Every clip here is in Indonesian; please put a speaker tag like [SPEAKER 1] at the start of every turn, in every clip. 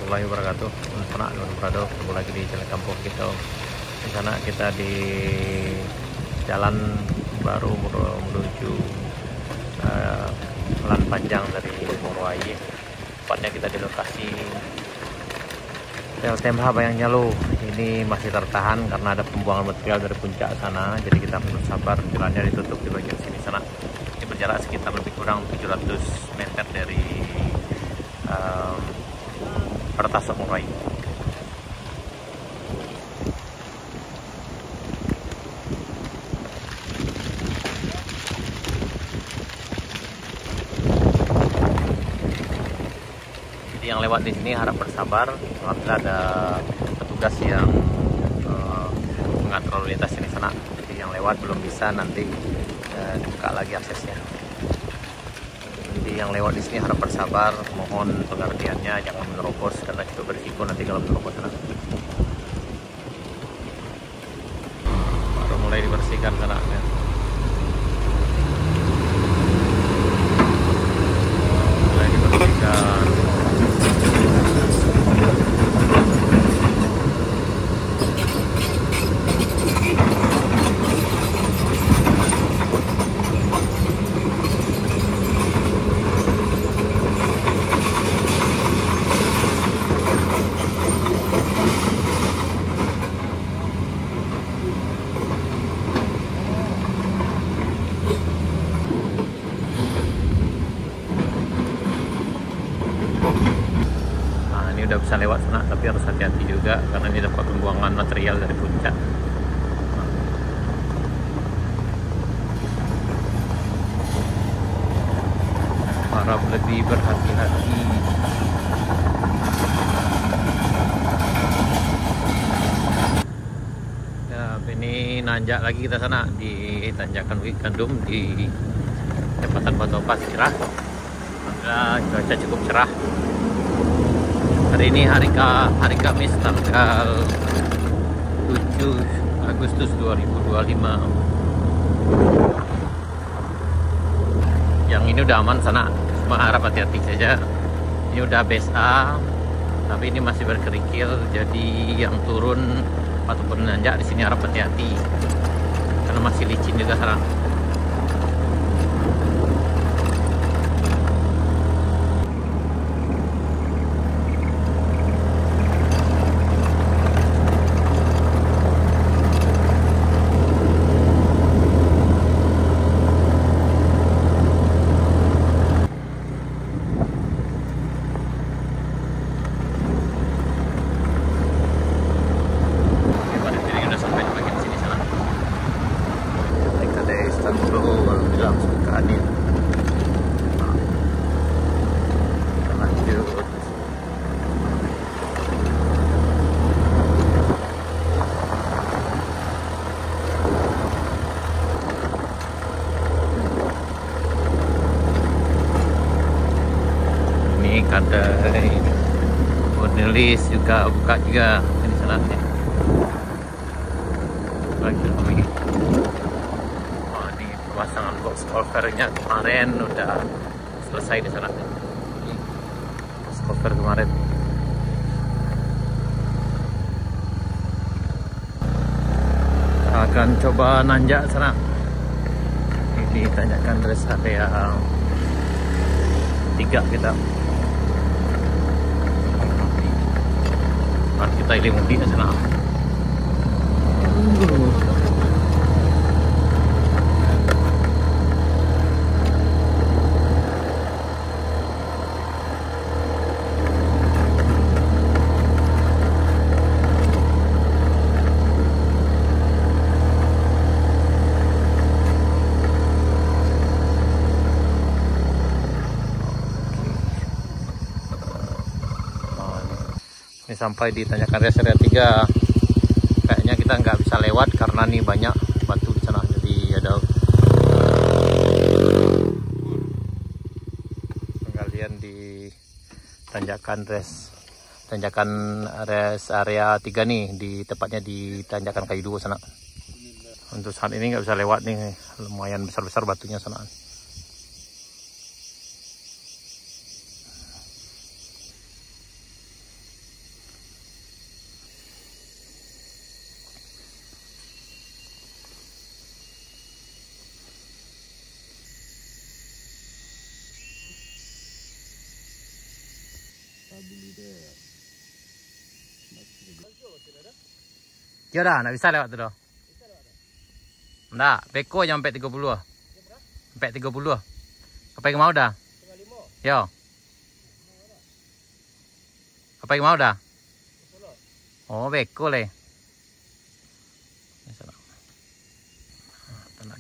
[SPEAKER 1] warahmatullahi wabarakatuh. Selamat berada ketemu lagi di Jalan Kampung kita. Di sana kita di jalan baru menuju jalan panjang dari Morowali. Tepatnya kita di lokasi PLTMH Bayangnyalu. Ini masih tertahan karena ada pembuangan material dari puncak sana. Jadi kita harus sabar, jalannya ditutup di bagian sini sana. Ini berjarak sekitar lebih kurang 700 meter dari Pertasok Morowali. Jadi yang lewat di sini harap bersabar apabila ada petugas yang mengatur lalu lintas ini sana. Jadi yang lewat belum bisa, nanti dibuka lagi aksesnya. Jadi yang lewat di sini harap bersabar, mohon pengertiannya, jangan menerobos karena itu berisiko nanti kalau menerobos sana. Baru mulai dibersihkan sana ya. Mulai dibersihkan. Udah bisa lewat sana, tapi harus hati-hati juga karena ini dapat pembuangan material dari puncak. Harap lebih berhati-hati. Ya, ini nanjak lagi kita sana di tanjakan Bukit Gandum di Jembatan Batu Pas cerah. Cuaca cukup cerah. Hari ini hari Kamis tanggal 7 Agustus 2025. Yang ini udah aman sana, cuma harap hati-hati saja. Ini udah BSA, tapi ini masih berkerikil, jadi yang turun ataupun nanjak di sini harap hati-hati karena masih licin juga sana. Kadai Bornelis juga buka juga ini salahnya lagi kami. Oh, ini pemasangan box covernya kemarin udah selesai di sana. Box cover kemarin. Kita akan coba nanjak sana. Ini tanjakan rest area 3 kita. Kita lihat di sana. Ini sampai di tanjakan rest area 3. Kayaknya kita nggak bisa lewat karena nih banyak batu di sana. Jadi ada penggalian di tanjakan rest area 3 nih, di tepatnya di tanjakan Kayu Dua sana. Untuk saat ini nggak bisa lewat nih, lumayan besar-besar batunya sana. Ya dah, nak bisa lewat tu dah. Nggak, beko aja sampai 30 ah. Sampai 30 ah. Apa yang mau dah? Yo. Apa yang mau dah? Oh, beko le.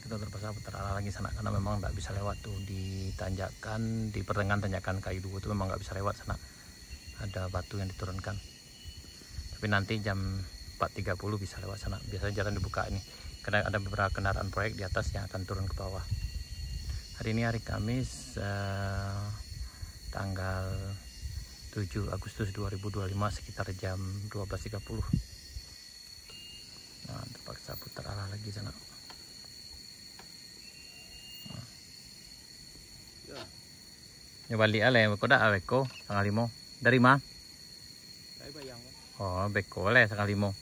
[SPEAKER 1] Kita terpaksa putar arah lagi sana karena memang nggak bisa lewat tuh di tanjakan, di pertengahan tanjakan kayu dua itu memang nggak bisa lewat sana, ada batu yang diturunkan. Tapi nanti jam 4.30 bisa lewat sana, biasanya jalan dibuka ini karena ada beberapa kendaraan proyek di atas yang akan turun ke bawah. Hari ini hari Kamis tanggal 7 Agustus 2025 sekitar jam 12.30. Nah, terpaksa putar arah lagi sana. Ya balik ale, kau dah beko 5:30. Dari mana?
[SPEAKER 2] Dari Bayang.
[SPEAKER 1] Oh, beko le 5:30.